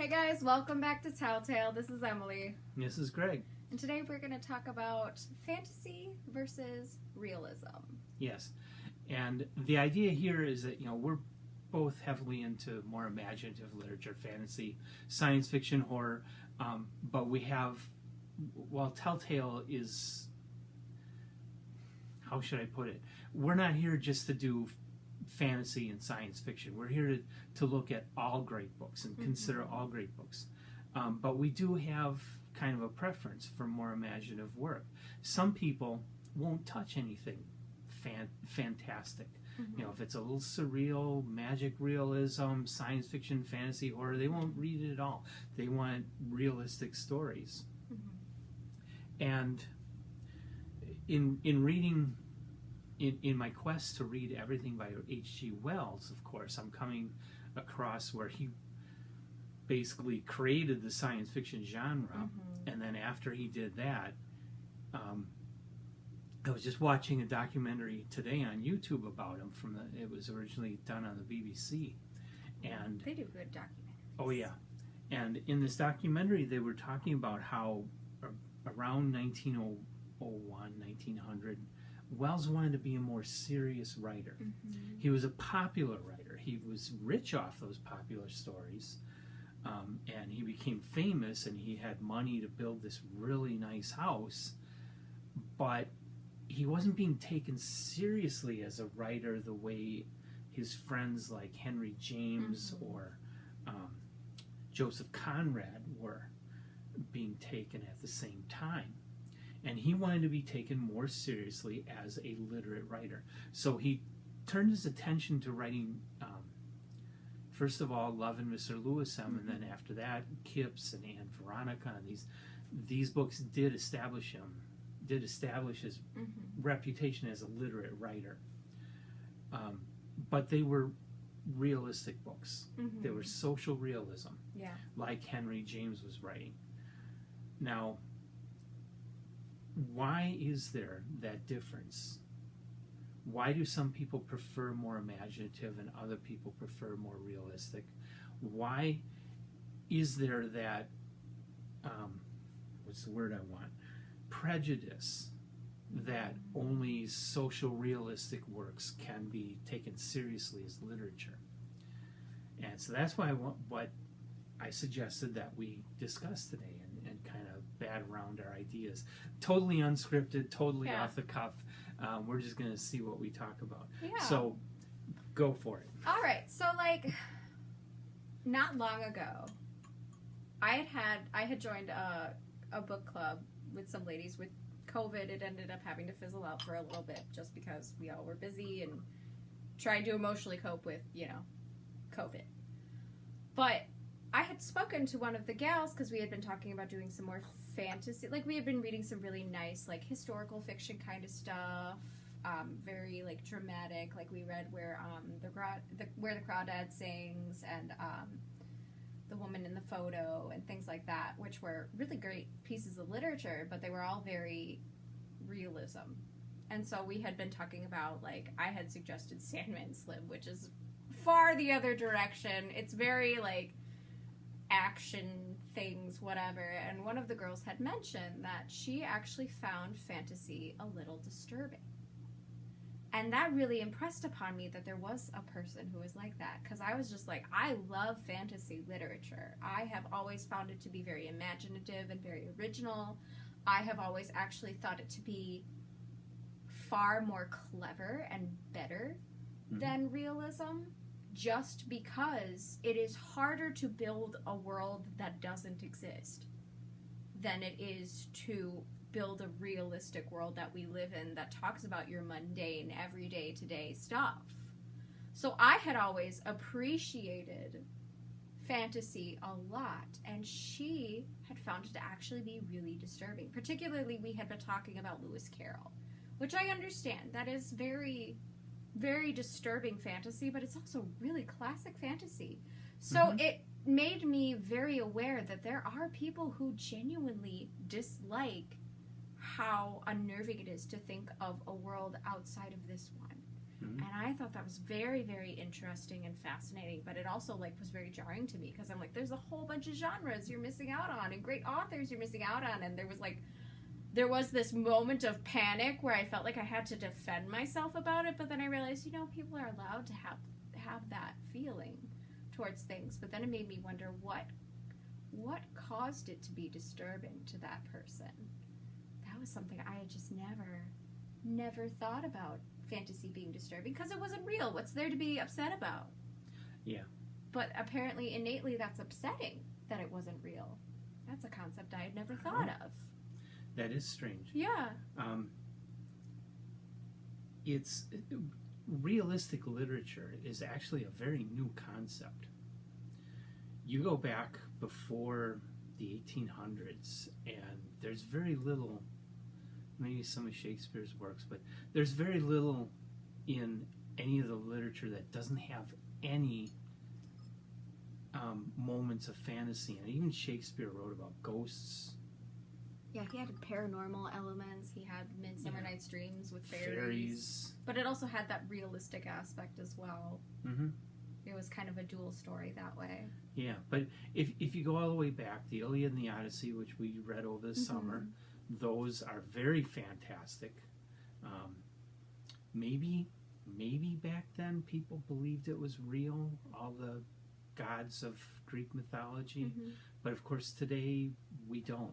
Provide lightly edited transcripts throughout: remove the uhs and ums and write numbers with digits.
Hey guys, welcome back to Telltale. This is Emily. This is Greg. And today we're going to talk about fantasy versus realism. Yes. And the idea here is that, we're both heavily into more imaginative literature, fantasy, science fiction, horror. But we have, while Telltale is, how should I put it? We're not here just to do fantasy and science fiction. We're here to look at all great books and consider all great books. But we do have kind of a preference for more imaginative work. Some people won't touch anything fantastic. If it's a little surreal, magic realism, science fiction, fantasy, horror, they won't read it at all. They want realistic stories. And in reading, in my quest to read everything by H.G. Wells, of course, I'm coming across where he basically created the science fiction genre, and then after he did that, I was just watching a documentary today on YouTube about him. It was originally done on the BBC, and they do good documentaries. Oh yeah, and in this documentary they were talking about how around 1901, 1900, Wells wanted to be a more serious writer. He was a popular writer. He was rich off those popular stories, and he became famous, and he had money to build this really nice house, but he wasn't being taken seriously as a writer the way his friends like Henry James or Joseph Conrad were being taken at the same time. And he wanted to be taken more seriously as a literate writer. So he turned his attention to writing, first of all, Love and Mr. Lewisham, and then after that, Kipps and Anne Veronica. And these books did establish his reputation as a literate writer. But they were realistic books. They were social realism, like Henry James was writing. Now, why is there that difference? Why do some people prefer more imaginative and other people prefer more realistic? Why is there that, what's the word I want? Prejudice that only social realistic works can be taken seriously as literature? And so that's why what I suggested that we discuss today and kind of bat around our ideas. Totally unscripted, totally off the cuff. We're just going to see what we talk about. So go for it. All right. So not long ago, I had joined a book club with some ladies. With COVID, it ended up having to fizzle out for a little bit just because we all were busy and trying to emotionally cope with, COVID. But I had spoken to one of the gals because we had been talking about doing some more fantasy. We had been reading some really nice, historical fiction kind of stuff, very, dramatic. We read where the Crawdad Sings and The Woman in the Photo and things like that, which were really great pieces of literature, but they were all very realism. And so we had been talking about, I had suggested Sandman Slim, which is far the other direction. It's very, action things, whatever. And one of the girls had mentioned that she actually found fantasy a little disturbing. And that really impressed upon me that there was a person who was like that. Because I was just I love fantasy literature. I have always found it to be very imaginative and very original. I have always actually thought it to be far more clever and better than realism. Just because it is harder to build a world that doesn't exist than it is to build a realistic world that we live in that talks about your mundane, everyday, today stuff. So I had always appreciated fantasy a lot, and she had found it to actually be really disturbing. Particularly, we had been talking about Lewis Carroll, which I understand. That is very, very disturbing fantasy, but it's also really classic fantasy. So it made me very aware that there are people who genuinely dislike how unnerving it is to think of a world outside of this one. And I thought that was very, very interesting and fascinating, but it also like was very jarring to me because I'm like, there's a whole bunch of genres you're missing out on and great authors you're missing out on. And there was this moment of panic where I felt like I had to defend myself about it, but then I realized, people are allowed to have that feeling towards things. But then it made me wonder what caused it to be disturbing to that person. That was something I had just never thought about, fantasy being disturbing, because it wasn't real. What's there to be upset about? Yeah. But apparently, innately, that's upsetting that it wasn't real. That's a concept I had never thought of. That is strange. Yeah. It's realistic literature is actually a very new concept. You go back before the 1800s, and there's very little, maybe some of Shakespeare's works, but there's very little in any of the literature that doesn't have any moments of fantasy. And even Shakespeare wrote about ghosts. Yeah, he had paranormal elements. He had Midsummer Night's Dreams with fairies. But it also had that realistic aspect as well. Mm-hmm. It was kind of a dual story that way. Yeah, but if you go all the way back, the Iliad and the Odyssey, which we read over the summer, those are very fantastic. Maybe back then people believed it was real, all the gods of Greek mythology. But of course today we don't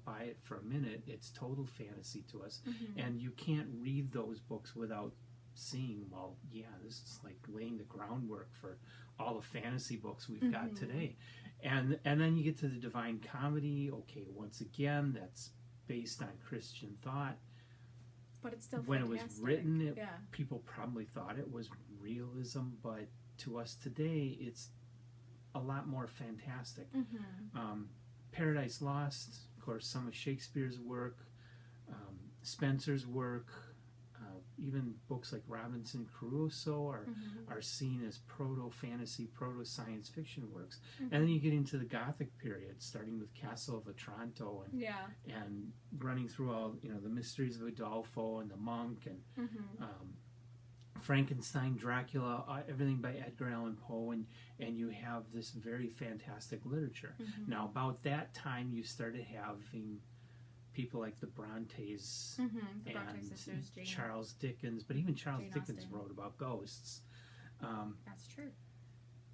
buy it for a minute. It's total fantasy to us. And you can't read those books without seeing, well, yeah, this is like laying the groundwork for all the fantasy books we've got today. And then you get to the Divine Comedy. Okay, once again, that's based on Christian thought. But it's still when fantastic. It was written, people probably thought it was realism, but to us today, it's a lot more fantastic. Paradise Lost, of course, some of Shakespeare's work, Spencer's work, even books like Robinson Crusoe are seen as proto-fantasy, proto-science fiction works. And then you get into the Gothic period, starting with Castle of Otranto and running through all, the mysteries of Udolpho and the Monk and Frankenstein, Dracula, everything by Edgar Allan Poe, and you have this very fantastic literature. Now, about that time, you started having people like the Brontes the Bronte sisters, Jane, Charles Dickens, but even Charles Jane Dickens Austen. wrote about ghosts. That's true.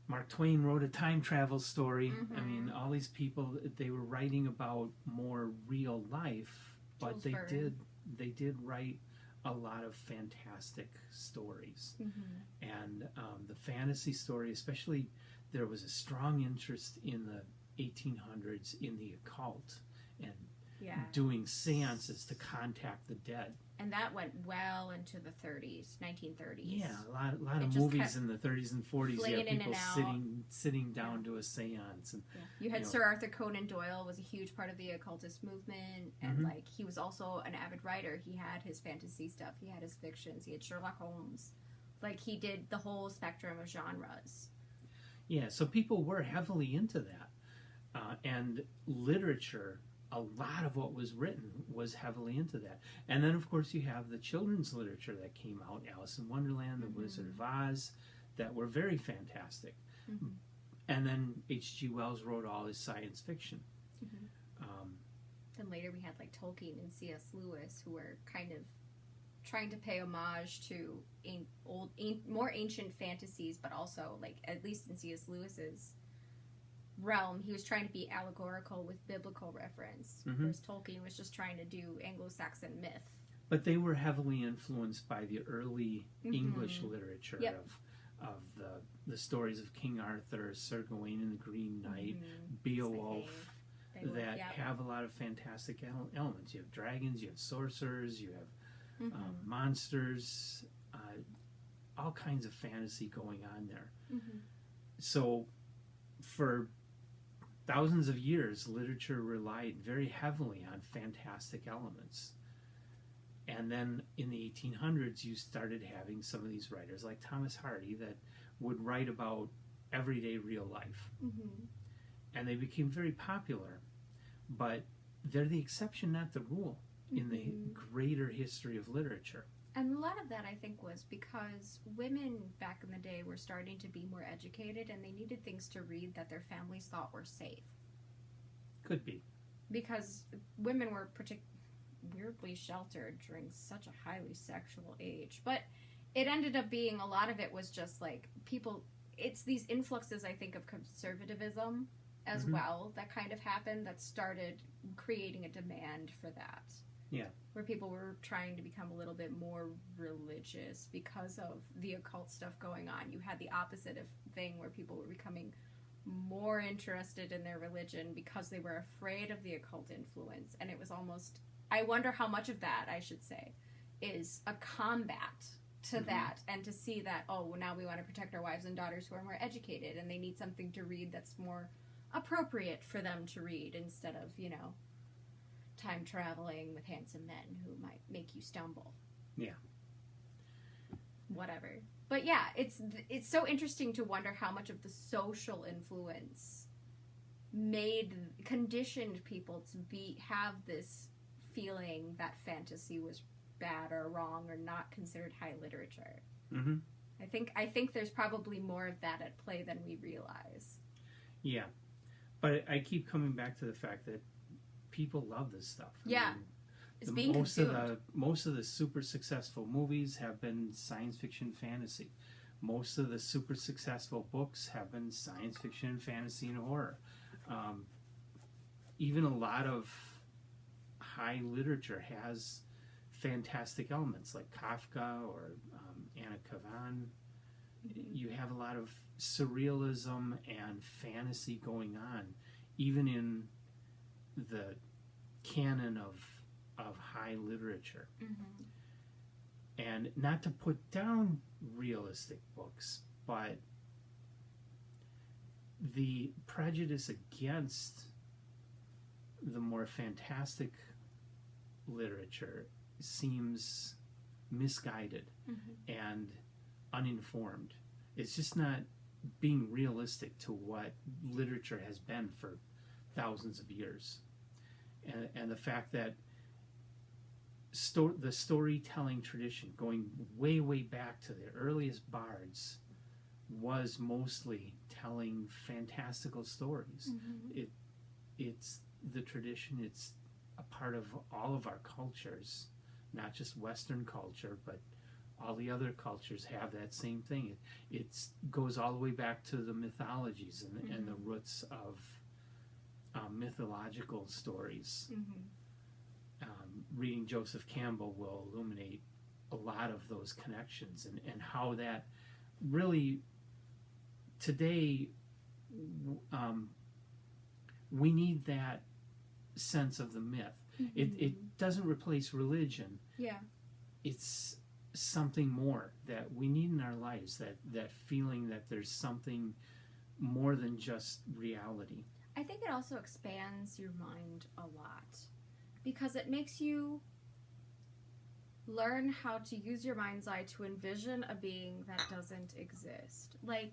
Mark Twain wrote a time travel story. I mean, all these people, they were writing about more real life, but Jules they did write a lot of fantastic stories. And the fantasy story, especially, there was a strong interest in the 1800s in the occult and doing seances to contact the dead. And that went well into the 30s, 1930s. Yeah, a lot of movies in the 30s and 40s. You have people sitting down to a seance. And, you had Sir Arthur Conan Doyle was a huge part of the occultist movement, and like he was also an avid writer. He had his fantasy stuff, he had his fictions, he had Sherlock Holmes. Like he did the whole spectrum of genres. Yeah, so people were heavily into that, and literature. A lot of what was written was heavily into that. And then, of course, you have the children's literature that came out, Alice in Wonderland, The Wizard of Oz, that were very fantastic. And then H.G. Wells wrote all his science fiction. Then later we had like Tolkien and C.S. Lewis, who were kind of trying to pay homage to more ancient fantasies, but also, like, at least in C.S. Lewis's realm, he was trying to be allegorical with biblical reference, whereas Tolkien was just trying to do Anglo-Saxon myth. But they were heavily influenced by the early English literature of the stories of King Arthur, Sir Gawain and the Green Knight, Beowulf, that have a lot of fantastic elements. You have dragons, you have sorcerers, you have monsters, all kinds of fantasy going on there. So for thousands of years, literature relied very heavily on fantastic elements. And then in the 1800s, you started having some of these writers like Thomas Hardy that would write about everyday real life. And they became very popular, but they're the exception, not the rule, in the greater history of literature. And a lot of that, I think, was because women back in the day were starting to be more educated, and they needed things to read that their families thought were safe. Could be. Because women were weirdly sheltered during such a highly sexual age. But it ended up being, a lot of it was just like people, it's these influxes, I think, of conservatism as well that kind of happened, that started creating a demand for that. Yeah. Where people were trying to become a little bit more religious because of the occult stuff going on. You had the opposite of thing where people were becoming more interested in their religion because they were afraid of the occult influence. And it was almost, I wonder how much of that, I should say, is a combat to that, and to see that, oh, well, now we want to protect our wives and daughters who are more educated, and they need something to read that's more appropriate for them to read, instead of, you know, time traveling with handsome men who might make you stumble. Yeah. Whatever. But yeah, it's so interesting to wonder how much of the social influence conditioned people to have this feeling that fantasy was bad or wrong or not considered high literature. Mm-hmm. I think there's probably more of that at play than we realize. Yeah. But I keep coming back to the fact that people love this stuff. Yeah. It's being consumed. Most of the super successful movies have been science fiction fantasy. Most of the super successful books have been science fiction, fantasy, and horror. Even a lot of high literature has fantastic elements, like Kafka or Anna Kavan. You have a lot of surrealism and fantasy going on, even in the canon of high literature. And not to put down realistic books, but the prejudice against the more fantastic literature seems misguided and uninformed. It's just not being realistic to what literature has been for thousands of years. And the fact that the storytelling tradition, going way, way back to the earliest bards, was mostly telling fantastical stories. It's the tradition, it's a part of all of our cultures, not just Western culture, but all the other cultures have that same thing. It goes all the way back to the mythologies and the roots of mythological stories. Reading Joseph Campbell will illuminate a lot of those connections, and how that really today we need that sense of the myth. It doesn't replace religion. Yeah. It's something more that we need in our lives, that feeling that there's something more than just reality. I think it also expands your mind a lot, because it makes you learn how to use your mind's eye to envision a being that doesn't exist. Like,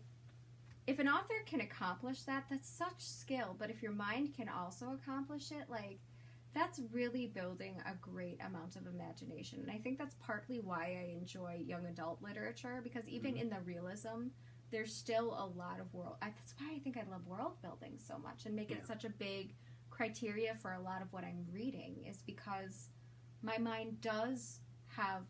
if an author can accomplish that, that's such skill, but if your mind can also accomplish it, like, that's really building a great amount of imagination. And I think that's partly why I enjoy young adult literature, because even in the realism, there's still a lot of that's why I think I love world building so much and make it such a big criteria for a lot of what I'm reading, is because my mind does have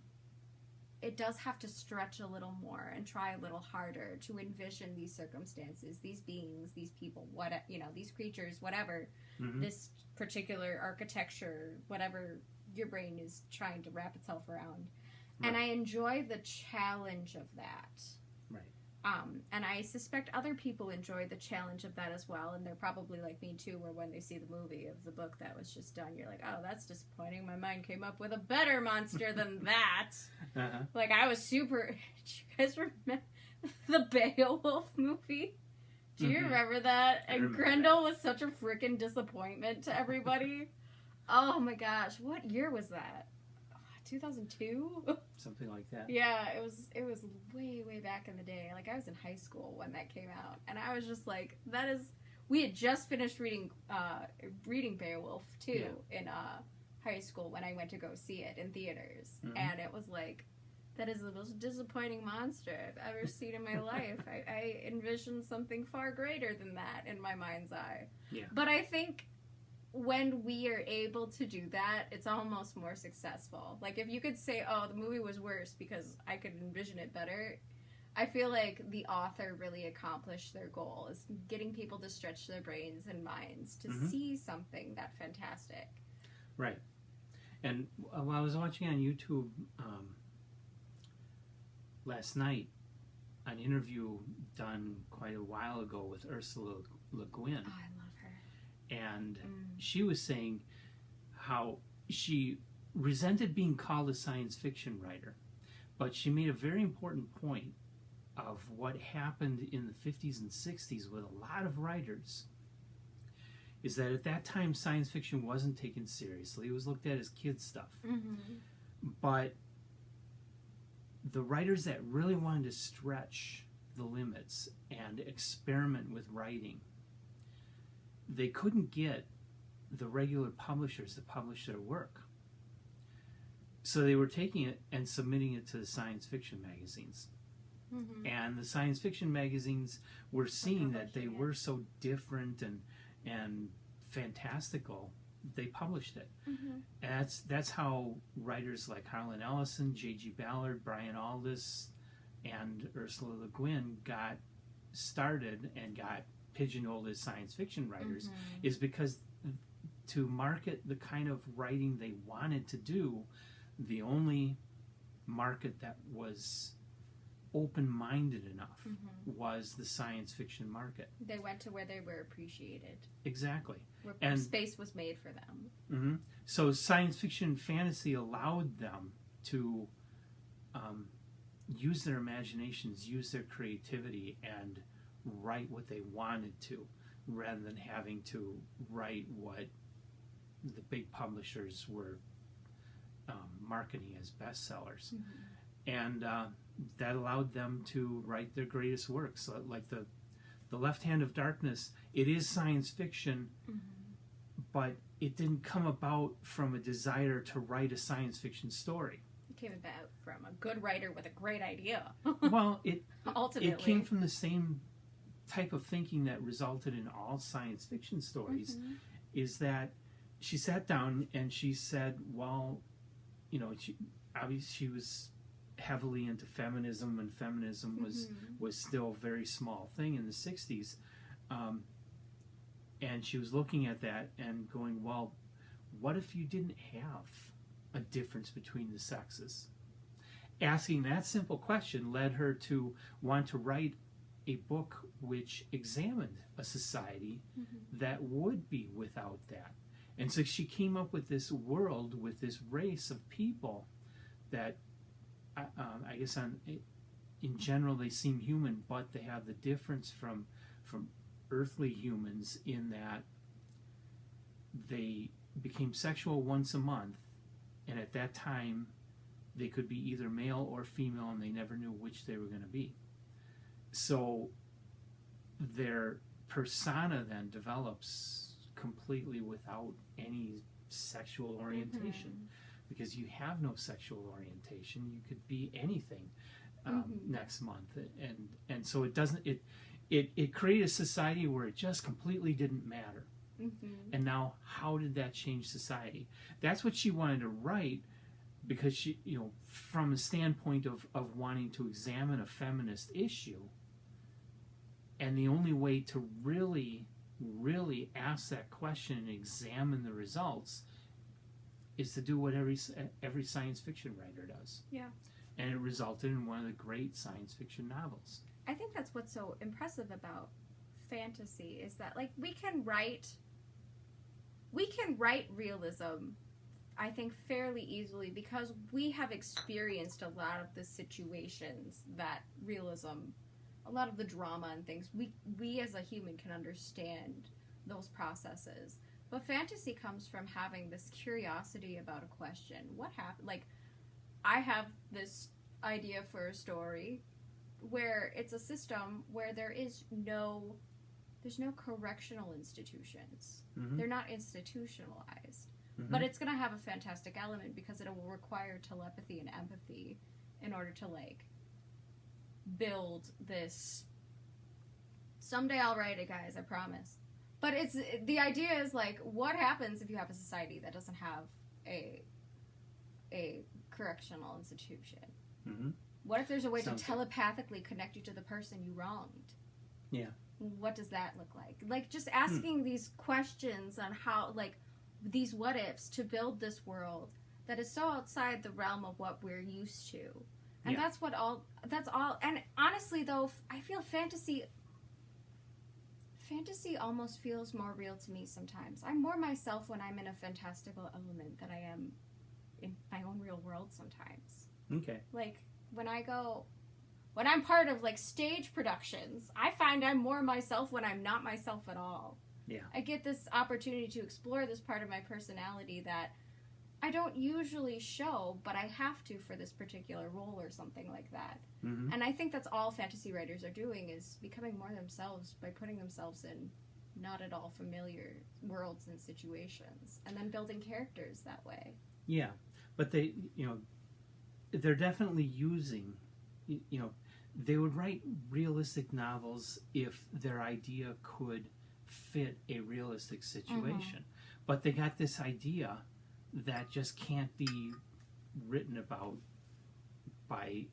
to stretch a little more and try a little harder to envision these circumstances, these beings, these people, these creatures, whatever, this particular architecture, whatever your brain is trying to wrap itself around. Right. And I enjoy the challenge of that. Right. And I suspect other people enjoy the challenge of that as well, and they're probably like me too, where when they see the movie of the book that was just done, you're like, oh, that's disappointing. My mind came up with a better monster than that. Like, I was super... Did you guys remember the Beowulf movie? Do you remember that? And Grendel was such a freaking disappointment to everybody. Oh my gosh, what year was that? 2002? Something like that. Yeah, it was way, way back in the day. Like, I was in high school when that came out, and I was just like, we had just finished reading Beowulf too in high school when I went to go see it in theaters, and it was like, That is the most disappointing monster I've ever seen in my life. I envisioned something far greater than that in my mind's eye. Yeah. But I think when we are able to do that, it's almost more successful. Like, if you could say, oh, the movie was worse because I could envision it better, I feel like the author really accomplished their goal, is getting people to stretch their brains and minds to see something that fantastic. Right. And while I was watching on YouTube last night, an interview done quite a while ago with Ursula Le Guin. Oh, I love her. And she was saying how she resented being called a science fiction writer, but she made a very important point of what happened in the 50s and 60s with a lot of writers, is that at that time science fiction wasn't taken seriously. It was looked at as kid stuff. But the writers that really wanted to stretch the limits and experiment with writing, they couldn't get the regular publishers to publish their work. So they were taking it and submitting it to the science fiction magazines. And the science fiction magazines were seeing that they were so different and fantastical, they published it. And that's how writers like Harlan Ellison, J.G. Ballard, Brian Aldiss, and Ursula Le Guin got started and got pigeonholed as science fiction writers, is because to market the kind of writing they wanted to do, the only market that was open-minded enough was the science fiction market. They went to where they were appreciated. Exactly. Where space was made for them. So science fiction and fantasy allowed them to use their imaginations, use their creativity, and write what they wanted to, rather than having to write what the big publishers were marketing as bestsellers. And that allowed them to write their greatest works. So, like the Left Hand of Darkness, it is science fiction, but it didn't come about from a desire to write a science fiction story. It came about from a good writer with a great idea. Well, ultimately, it came from the same type of thinking that resulted in all science fiction stories, is that she sat down and she said, well, you know, obviously she was heavily into feminism, and feminism was still a very small thing in the 60s, and she was looking at that and going, well, what if you didn't have a difference between the sexes? Asking that simple question led her to want to write a book which examined a society that would be without that. And so she came up with this world, with this race of people that I guess in general they seem human, but they have the difference from earthly humans in that they became sexual once a month, and at that time they could be either male or female, and they never knew which they were going to be. So their persona then develops completely without any sexual orientation. Because you have no sexual orientation, you could be anything next month, and so it doesn't. It created a society where it just completely didn't matter. And now, how did that change society? That's what she wanted to write, because she, you know, from a standpoint of wanting to examine a feminist issue, and the only way to really ask that question and examine the results is to do what every science fiction writer does. Yeah. And it resulted in one of the great science fiction novels. I think that's what's so impressive about fantasy, is that, like, we can write realism, I think, fairly easily, because we have experienced a lot of the situations that realism, a lot of the drama and things, we as a human can understand those processes. But fantasy comes from having this curiosity about a question. What happened? Like, I have this idea for a story where it's a system where there's no correctional institutions. They're not institutionalized. But it's going to have a fantastic element because it will require telepathy and empathy in order to, like, build this. Someday I'll write it, guys, I promise. But the idea is, like, what happens if you have a society that doesn't have a correctional institution? Mm-hmm. What if there's a way to telepathically connect you to the person you wronged? Yeah. What does that look like? Like, just asking these questions on how, like, these what-ifs to build this world that is so outside the realm of what we're used to. And that's all. And honestly, though, I feel fantasy almost feels more real to me sometimes. I'm more myself when I'm in a fantastical element than I am in my own real world sometimes. Okay. Like, when I'm part of, like, stage productions, I find I'm more myself when I'm not myself at all. Yeah. I get this opportunity to explore this part of my personality that I don't usually show, but I have to for this particular role or something like that. Mm-hmm. And I think that's all fantasy writers are doing, is becoming more themselves by putting themselves in not at all familiar worlds and situations, and then building characters that way. Yeah, but they're definitely using, they would write realistic novels if their idea could fit a realistic situation. Mm-hmm. But they got this idea that just can't be written about by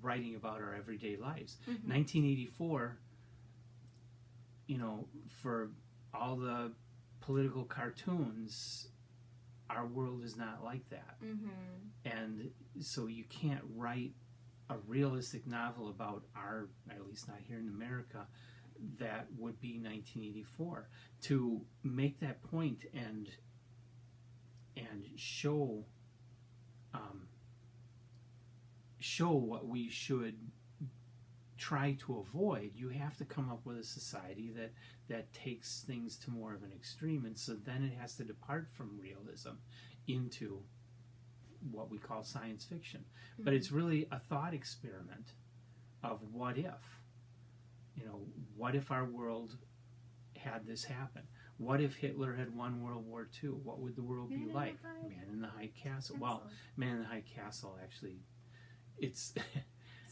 writing about our everyday lives. Mm-hmm. 1984, for all the political cartoons, our world is not like that. Mm-hmm. And so you can't write a realistic novel about at least not here in America, that would be 1984. To make that point and show what we should try to avoid, you have to come up with a society that takes things to more of an extreme, and so then it has to depart from realism into what we call science fiction. Mm-hmm. But it's really a thought experiment of what if. What if our world had this happen? What if Hitler had won World War II? What would the world be like? Man in the High Castle. Well, Man in the High Castle, actually, it's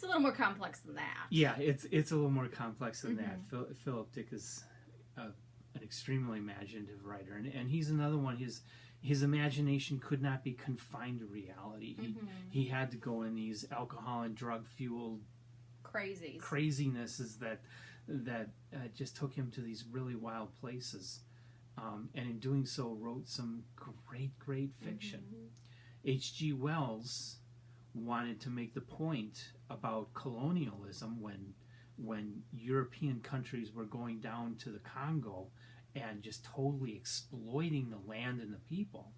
a little more complex than that. Yeah, it's a little more complex than that. Philip Dick is an extremely imaginative writer, and he's another one. His imagination could not be confined to reality. He had to go in these alcohol and drug fueled crazinesses that just took him to these really wild places, and in doing so wrote some great fiction. H.G. Wells wanted to make the point about colonialism when European countries were going down to the Congo and just totally exploiting the land and the people.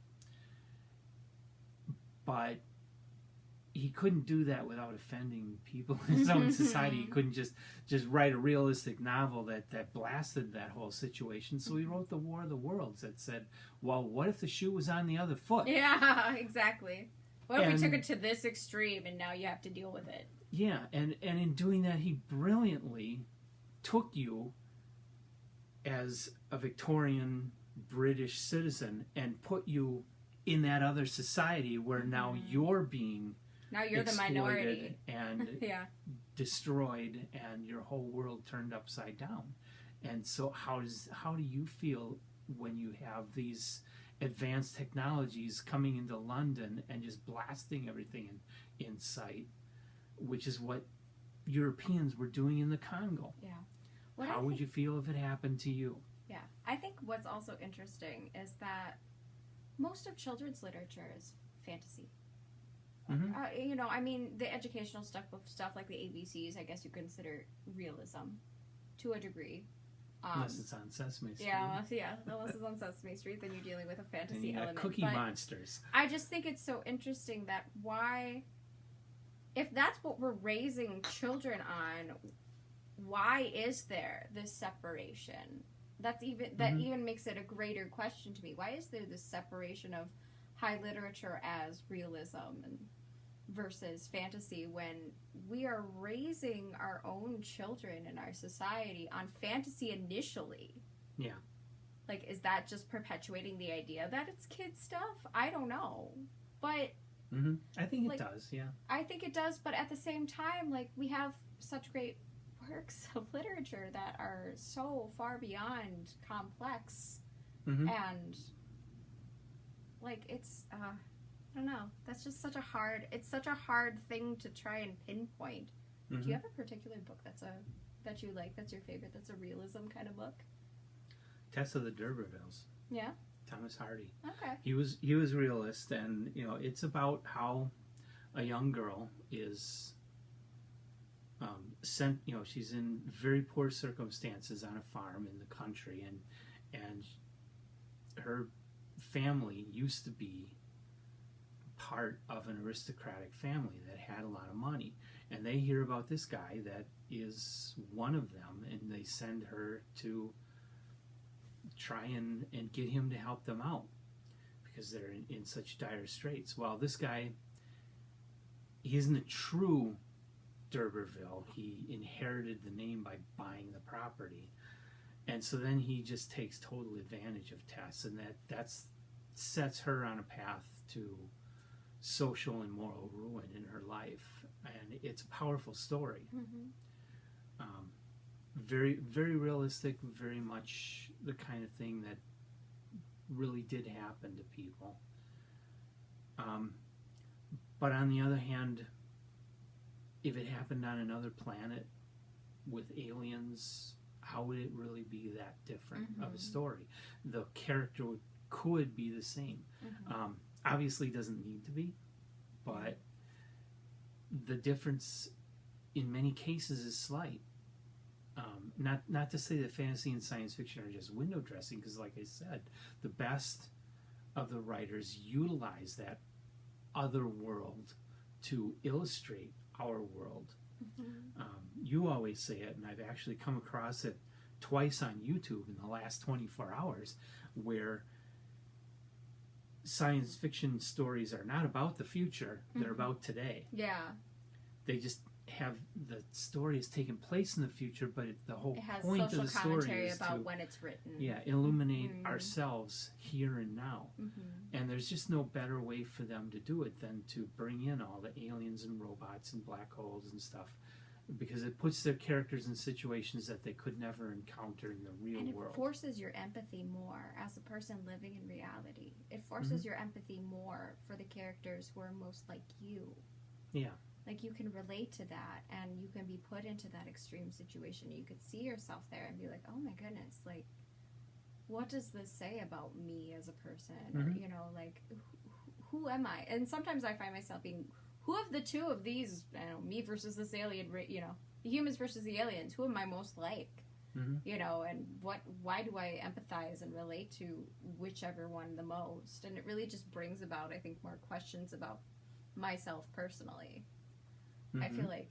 But he couldn't do that without offending people in his own society. He couldn't just write a realistic novel that blasted that whole situation. So he wrote The War of the Worlds that said, well, what if the shoe was on the other foot? Yeah, exactly. What if we took it to this extreme and now you have to deal with it? Yeah, and in doing that, he brilliantly took you as a Victorian British citizen and put you in that other society where now you're being the minority and destroyed, and your whole world turned upside down. And so how do you feel when you have these advanced technologies coming into London and just blasting everything in sight, which is what Europeans were doing in the Congo? Yeah. How would you feel if it happened to you? Yeah. I think what's also interesting is that most of children's literature is fantasy. Mm-hmm. The educational stuff like the ABCs, I guess you consider realism to a degree. Unless it's on Sesame Street. Unless it's on Sesame Street, then you're dealing with a fantasy and you got element. Cookie Monsters. I just think it's so interesting that if that's what we're raising children on, why is there this separation? That even makes it a greater question to me. Why is there this separation of high literature as realism versus fantasy when we are raising our own children in our society on fantasy initially? Yeah. Like, is that just perpetuating the idea that it's kid stuff? I don't know. But I think Like, it does, yeah. I think it does, but at the same time, like, we have such great works of literature that are so far beyond complex, and like, it's I don't know, that's just such a hard thing to try and pinpoint. Do you have a particular book that you like, that's your favorite, that's a realism kind of book? Tess of the D'Urbervilles. Yeah. Thomas Hardy. Okay. He was realist, and it's about how a young girl is sent. She's in very poor circumstances on a farm in the country, and her family used to be part of an aristocratic family that had a lot of money, and they hear about this guy that is one of them, and they send her to try and get him to help them out because they're in such dire straits. Well, this guy, he isn't a true D'Urberville. He inherited the name by buying the property, and so then he just takes total advantage of Tess, and that sets her on a path to social and moral ruin in her life. And it's a powerful story. Very, very realistic, very much the kind of thing that really did happen to people. But on the other hand, if it happened on another planet with aliens, how would it really be that different of a story? The character could be the same. Obviously doesn't need to be, but the difference in many cases is slight. Not to say that fantasy and science fiction are just window dressing, because like I said, the best of the writers utilize that other world to illustrate our world. You always say it, and I've actually come across it twice on YouTube in the last 24 hours, where science fiction stories are not about the future, they're about today. Yeah. They just have the story is taking place in the future, but the whole It has point of social the story commentary is about to when it's written. illuminate ourselves here and now. And there's just no better way for them to do it than to bring in all the aliens and robots and black holes and stuff, because it puts their characters in situations that they could never encounter in the real world. And it forces your empathy more as a person living in reality. It forces your empathy more for the characters who are most like you. Yeah. Like, you can relate to that, and you can be put into that extreme situation. You could see yourself there and be like, oh my goodness, like, what does this say about me as a person? Or, like, who am I? And sometimes I find myself being, who of the two of these, me versus this alien, the humans versus the aliens, who am I most like? And why do I empathize and relate to whichever one the most? And it really just brings about, I think, more questions about myself personally. I feel like,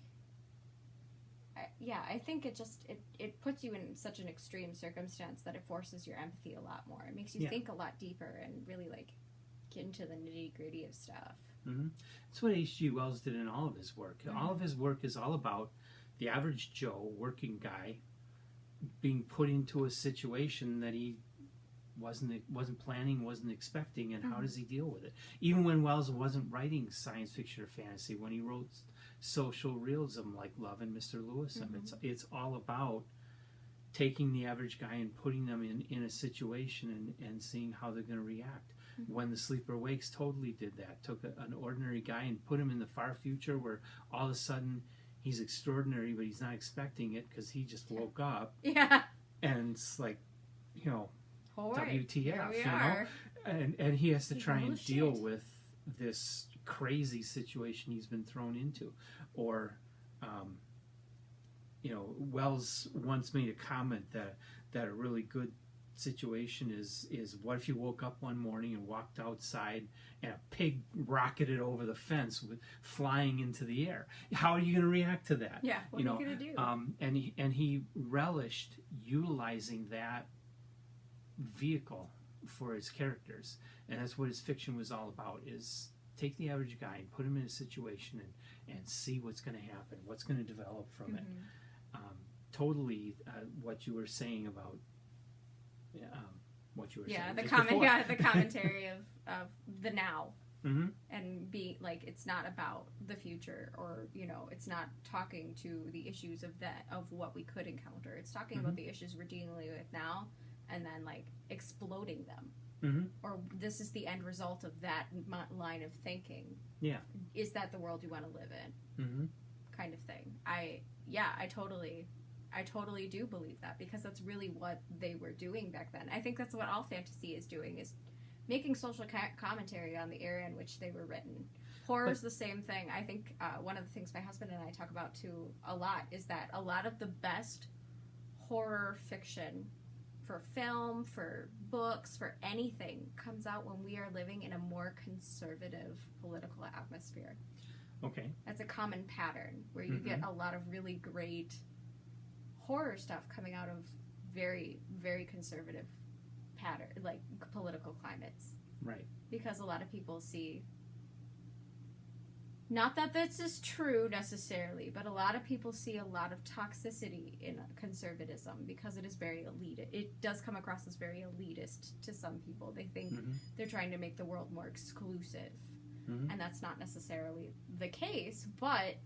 I think it puts you in such an extreme circumstance that it forces your empathy a lot more. It makes you think a lot deeper and really, like, get into the nitty gritty of stuff. That's what H.G. Wells did in all of his work. All of his work is all about the average Joe, working guy, being put into a situation that he wasn't planning, wasn't expecting, and how does he deal with it? Even when Wells wasn't writing science fiction or fantasy, when he wrote social realism like Love and Mr. Lewisham, it's all about taking the average guy and putting them in a situation and seeing how they're going to react. When the Sleeper Wakes totally did that, took an ordinary guy and put him in the far future where all of a sudden he's extraordinary, but he's not expecting it because he just woke up. Yeah. And it's like, Right. WTF, and he has to try and deal with this crazy situation he's been thrown into. Or, Wells once made a comment that a really good situation is what if you woke up one morning and walked outside and a pig rocketed over the fence flying into the air? How are you going to react to that? Yeah, what are you going to do? And he relished utilizing that vehicle for his characters, and that's what his fiction was all about, is take the average guy and put him in a situation and see what's going to happen, what's going to develop from it. Totally what you were saying about what you were saying the just before. the commentary of the now. Mm-hmm. and be like, it's not about the future, or it's not talking to the issues of what we could encounter. It's talking about the issues we're dealing with now, and then like exploding them. Or this is the end result of that line of thinking. Yeah. Is that the world you want to live in? Kind of thing. I totally do believe that, because that's really what they were doing back then. I think that's what all fantasy is doing, is making social commentary on the era in which they were written. Horror is the same thing. I think one of the things my husband and I talk about too a lot is that a lot of the best horror fiction, for film, for books, for anything, comes out when we are living in a more conservative political atmosphere. Okay. That's a common pattern, where you get a lot of really great horror stuff coming out of very, very conservative like political climates. Right. Because a lot of people see, not that this is true necessarily, but a lot of people see a lot of toxicity in conservatism, because it is very elite. It does come across as very elitist to some people. They think they're trying to make the world more exclusive. And that's not necessarily the case, but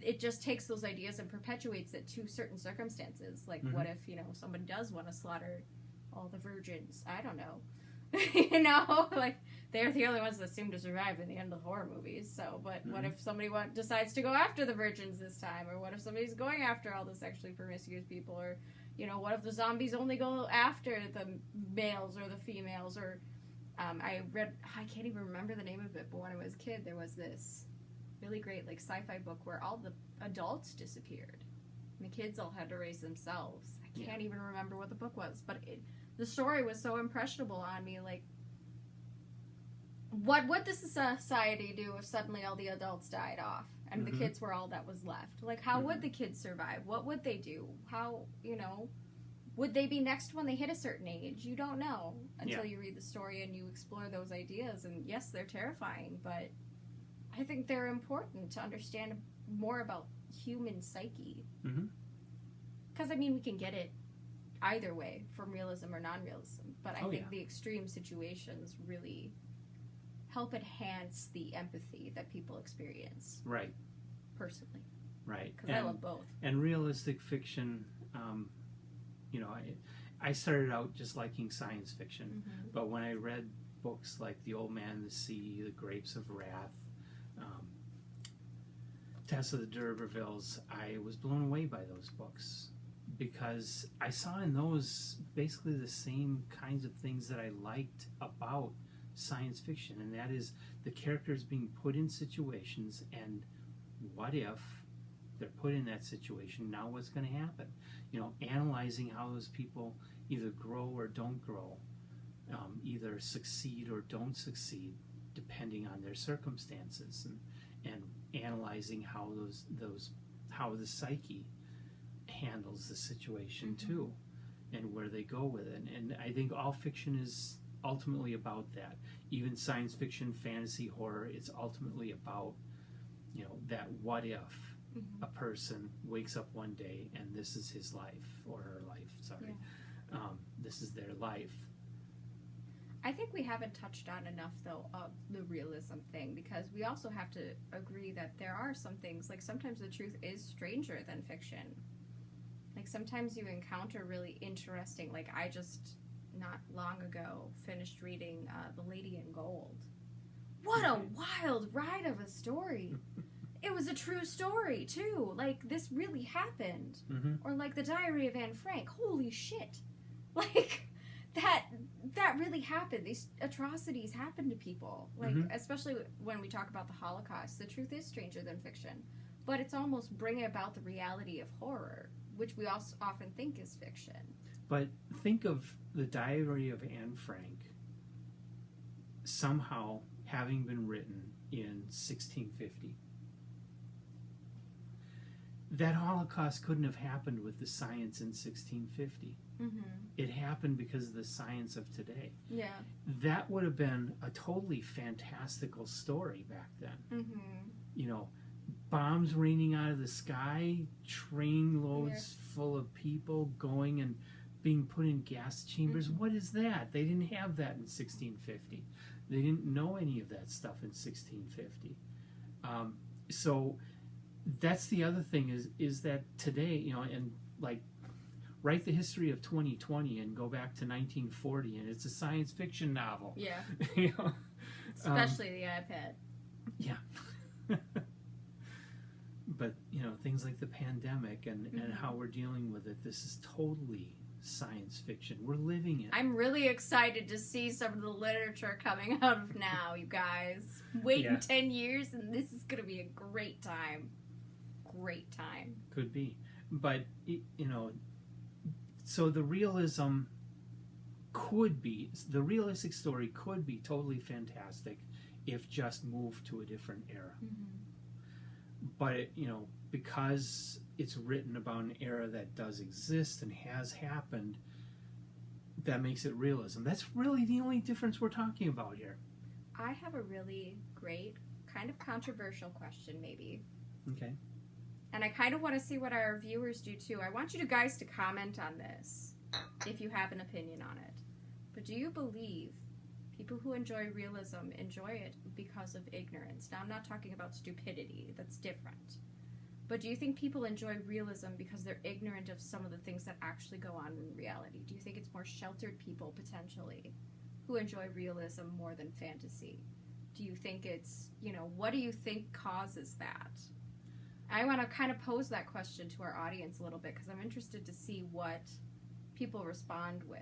it just takes those ideas and perpetuates it to certain circumstances. Like, what if, somebody does want to slaughter all the virgins? I don't know. Like, they're the only ones that seem to survive in the end of horror movies. So, but what if somebody decides to go after the virgins this time? Or what if somebody's going after all the sexually promiscuous people? Or, what if the zombies only go after the males or the females? Or, I can't even remember the name of it, but when I was a kid, there was this really great like sci-fi book where all the adults disappeared and the kids all had to raise themselves. I can't even remember what the book was, but the story was so impressionable on me. Like, what would this society do if suddenly all the adults died off and the kids were all that was left? Like, how would the kids survive? What would they do? How, would they be next when they hit a certain age? You don't know until you read the story and you explore those ideas. And yes, they're terrifying, but I think they're important to understand more about human psyche. Because, we can get it either way, from realism or non-realism. But I think the extreme situations really help enhance the empathy that people experience. Right. Personally. Right. Because I love both. And realistic fiction, I started out just liking science fiction. But when I read books like The Old Man and the Sea, The Grapes of Wrath, Tess of the D'Urbervilles, I was blown away by those books, because I saw in those basically the same kinds of things that I liked about science fiction, and that is the characters being put in situations, and what if they're put in that situation, now what's going to happen? Analyzing how those people either grow or don't grow, either succeed or don't succeed, depending on their circumstances, and analyzing how how the psyche handles the situation too, and where they go with it. And I think all fiction is ultimately about that. Even science fiction, fantasy, horror, it's ultimately about that what if a person wakes up one day and this is his life, or her life, sorry. This is their life. I think we haven't touched on enough, though, of the realism thing, because we also have to agree that there are some things, like sometimes the truth is stranger than fiction. Like sometimes you encounter really interesting, like I just, not long ago, finished reading The Lady in Gold. What a wild ride of a story. It was a true story, too. Like, this really happened. Or like The Diary of Anne Frank. Holy shit. Like, that really happened. These atrocities happen to people. Like, especially when we talk about the Holocaust, the truth is stranger than fiction. But it's almost bringing about the reality of horror, which we also often think is fiction. But think of The Diary of Anne Frank somehow having been written in 1650. That Holocaust couldn't have happened with the science in 1650. It happened because of the science of today. Yeah. That would have been a totally fantastical story back then. Bombs raining out of the sky, train loads full of people going and being put in gas chambers. What is that? They didn't have that in 1650. They didn't know any of that stuff in 1650. So that's the other thing is that today, you know, and like write the history of 2020 and go back to 1940, and it's a science fiction novel. Yeah. You know? Especially the iPad. Yeah. But, you know, things like the pandemic and how we're dealing with it, this is totally science fiction. We're living it. I'm really excited to see some of the literature coming out of now, you guys. Wait in 10 years and this is going to be a great time. Great time. Could be. But, you know, so the realistic story could be totally fantastic if just moved to a different era. But, you know, because it's written about an era that does exist and has happened, that makes it realism. That's really the only difference we're talking about here. I have a really great, kind of controversial question, maybe. Okay. And I kind of want to see what our viewers do, too. I want you guys to comment on this, if you have an opinion on it. But do you believe people who enjoy realism enjoy it because of ignorance? Now, I'm not talking about stupidity. That's different. But do you think people enjoy realism because they're ignorant of some of the things that actually go on in reality? Do you think it's more sheltered people, potentially, who enjoy realism more than fantasy? Do you think it's, you know, what do you think causes that? I want to kind of pose that question to our audience a little bit because I'm interested to see what people respond with.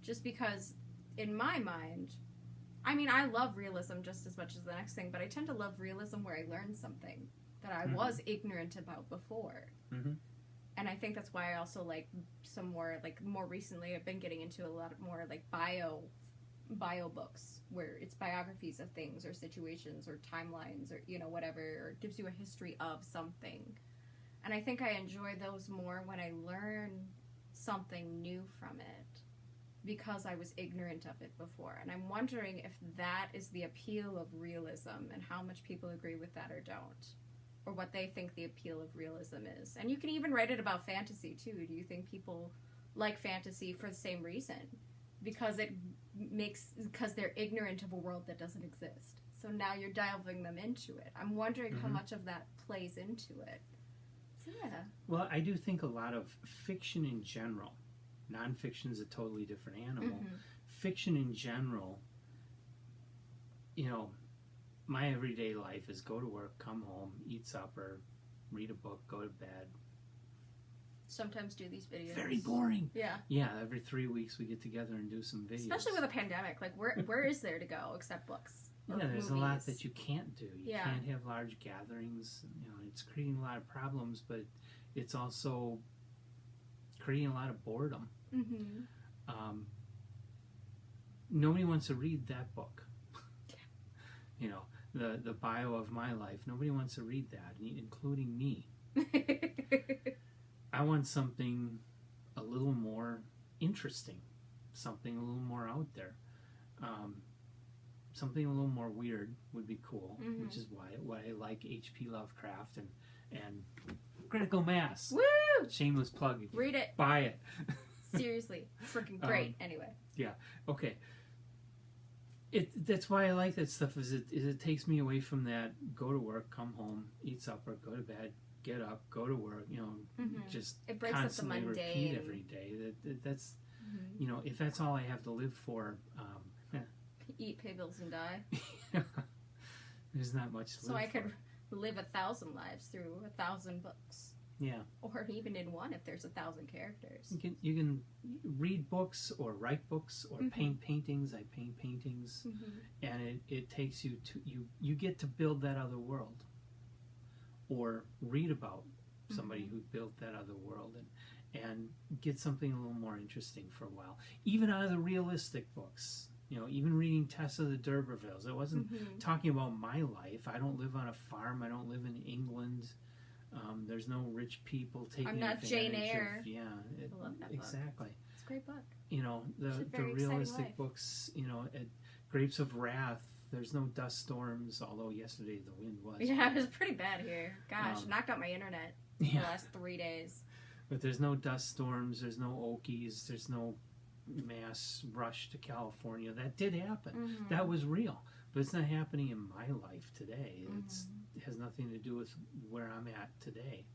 Just because in my mind, I mean, I love realism just as much as the next thing, but I tend to love realism where I learn something that I was ignorant about before. And I think that's why I also like some more, like more recently, I've been getting into a lot more like bio books where it's biographies of things or situations or timelines or, you know, whatever, or it gives you a history of something. And I think I enjoy those more when I learn something new from it, because I was ignorant of it before. And I'm wondering if that is the appeal of realism and how much people agree with that or don't, or what they think the appeal of realism is. And you can even write it about fantasy too. Do you think people like fantasy for the same reason? Because they're ignorant of a world that doesn't exist. So now you're delving them into it. I'm wondering how much of that plays into it. So yeah. Well, I do think a lot of fiction in general, nonfiction is a totally different animal. Fiction in general, you know, my everyday life is go to work, come home, eat supper, read a book, go to bed. Sometimes do these videos. Very boring. Yeah. Yeah, every 3 weeks we get together and do some videos. Especially with a pandemic. Like, where is there to go except books? Yeah, there's movies? a lot that you can't do. You Yeah. can't have large gatherings. You know, it's creating a lot of problems, but it's also creating a lot of boredom. Nobody wants to read that book. You know, the bio of my life. Nobody wants to read that, including me. I want something a little more interesting, something a little more out there. Something a little more weird would be cool, which is why I like H.P. Lovecraft and Critical Mass. Woo! Shameless plug. Read it. Buy it. Seriously. Freaking great. Anyway. Yeah. Okay. That's why I like that stuff. Is it takes me away from that go to work, come home, eat supper, go to bed, get up, go to work. You know, just it breaks constantly up the mundane. repeat every day. That's you know, if that's all I have to live for. Eat, pay bills, and die. There's not much to live So I for. could live 1,000 lives through 1,000 books. Yeah. Or even in one if there's 1,000 characters. You can read books or write books or paint paintings. I paint paintings, and it takes you to you get to build that other world, or read about somebody who built that other world, and get something a little more interesting for a while. Even out of the realistic books. You know, even reading Tessa the D'Urbervilles, it wasn't talking about my life. I don't live on a farm. I don't live in England. There's no rich people taking I'm not advantage Jane Eyre. of... Yeah, I love that exactly. book. It's a great book. You know, the realistic books, you know, Grapes of Wrath, there's no dust storms, although yesterday the wind was. Yeah, it was pretty bad here. Gosh, knocked out my internet the last 3 days. But there's no dust storms, there's no Okies, there's no mass rush to California. That did happen. Mm-hmm. That was real. But it's not happening in my life today. It has nothing to do with where I'm at today.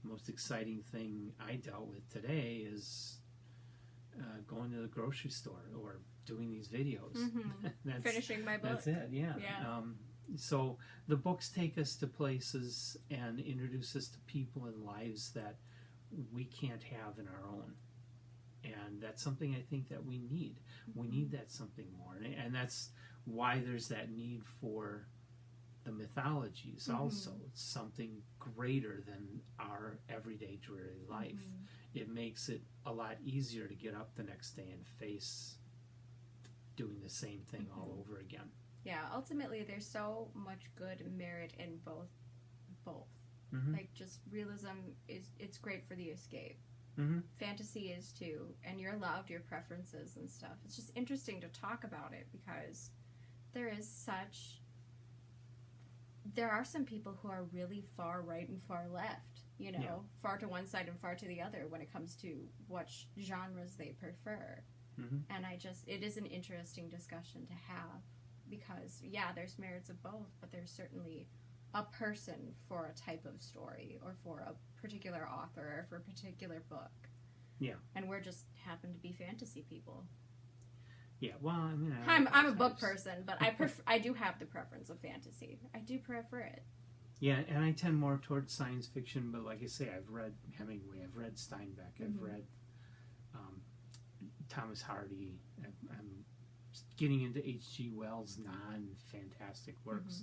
Most exciting thing I dealt with today is going to the grocery store or doing these videos. Finishing my book. That's it, yeah. So the books take us to places and introduce us to people and lives that we can't have in our own. And that's something I think that we need. We need that something more. And that's why there's that need for the mythologies also. It's something greater than our everyday dreary life. It makes it a lot easier to get up the next day and face doing the same thing all over again. Yeah, ultimately there's so much good merit in both. Like, just realism it's great for the escape. Fantasy is too, and you're allowed your preferences and stuff. It's just interesting to talk about it because there are some people who are really far right and far left, you know, far to one side and far to the other when it comes to what genres they prefer. And it is an interesting discussion to have because, yeah, there's merits of both, but there's certainly a person for a type of story or for a particular author or for a particular book. Yeah. And we're just happen to be fantasy people. Yeah, well, I mean, I'm a book person, but I do have the preference of fantasy. I do prefer it. Yeah, and I tend more towards science fiction, but like I say, I've read Hemingway, I've read Steinbeck, I've read Thomas Hardy. I'm getting into H.G. Wells' non-fantastic works.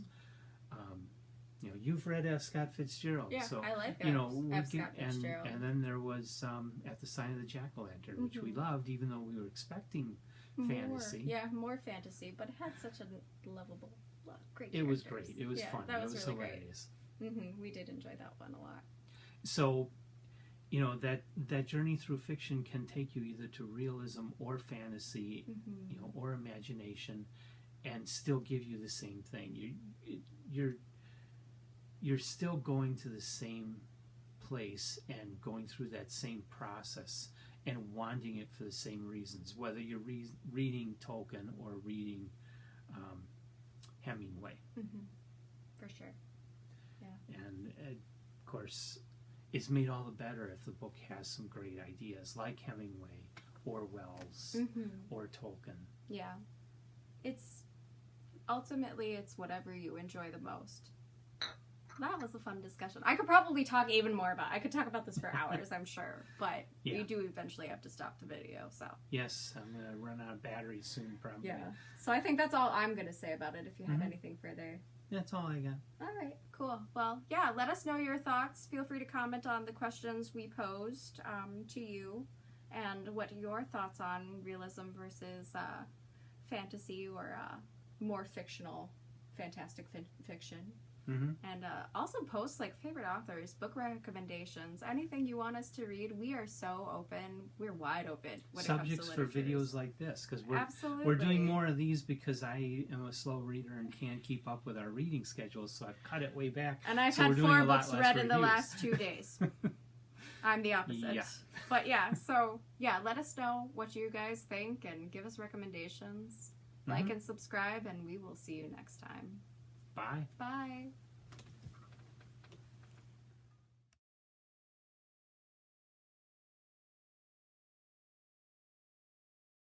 You know, you've read Scott Fitzgerald. Yeah, so, I like you know, Scott Fitzgerald. And then there was At the Sign of the Jack-o'-lantern, which we loved, even though we were expecting fantasy. More fantasy, but it had such a lovable, great characters. It was great. It was fun. That was really hilarious. Great. We did enjoy that one a lot. So, you know, that journey through fiction can take you either to realism or fantasy, you know, or imagination, and still give you the same thing. You're still going to the same place and going through that same process and wanting it for the same reasons, whether you're reading Tolkien or reading Hemingway. For sure. Yeah. And of course, it's made all the better if the book has some great ideas, like Hemingway or Wells or Tolkien. Yeah. Ultimately, it's whatever you enjoy the most. That was a fun discussion. I could probably talk even more about it. I could talk about this for hours, I'm sure. But we do eventually have to stop the video, so. Yes, I'm going to run out of batteries soon, probably. Yeah. So I think that's all I'm going to say about it, if you have anything further. That's all I got. All right, cool. Well, yeah, let us know your thoughts. Feel free to comment on the questions we posed to you and what your thoughts on realism versus fantasy or more fictional, fantastic fiction. And also post like favorite authors, book recommendations, anything you want us to read. We are so open. We're wide open when Subjects it comes to for videos like this, because Absolutely. We're doing more of these because I am a slow reader and can't keep up with our reading schedule, so I've cut it way back. And I've had 4 books read in the last 2 days. I'm the opposite. Yeah. But yeah, so yeah, let us know what you guys think and give us recommendations. Like and subscribe, and we will see you next time. Bye. Bye.